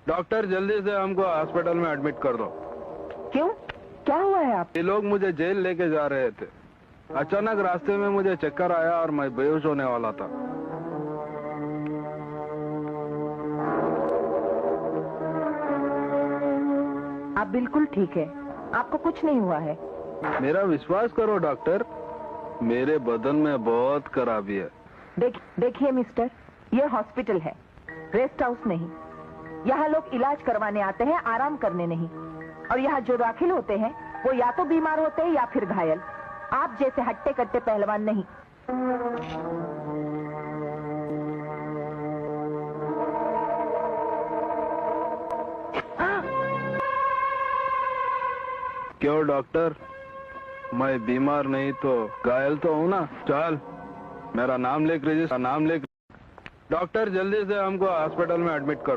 Doctor जल्दी से हमको हॉस्पिटल में एडमिट कर दो। क्यों, क्या हुआ है आप? ये लोग मुझे जेल लेके जा रहे थे। अचानक रास्ते में मुझे चक्कर आया और मैं बेहोश होने वाला था। आप बिल्कुल ठीक है, आपको कुछ नहीं हुआ है। मेरा विश्वास करो डॉक्टर, मेरे बदन में बहुत खराबी है। देखिए मिस्टर, ये हॉस्पिटल है, रेस्ट हाउस नहीं। यहाँ लोग इलाज करवाने आते हैं, आराम करने नहीं। और यहाँ जो दाखिल होते हैं वो या तो बीमार होते हैं या फिर घायल। आप जैसे हट्टे कट्टे पहलवान नहीं। क्यों डॉक्टर, मैं बीमार नहीं तो घायल तो हूँ ना। चल मेरा नाम लिख, रजिस्टर नाम लिख। डॉक्टर जल्दी से हमको हॉस्पिटल में एडमिट कर।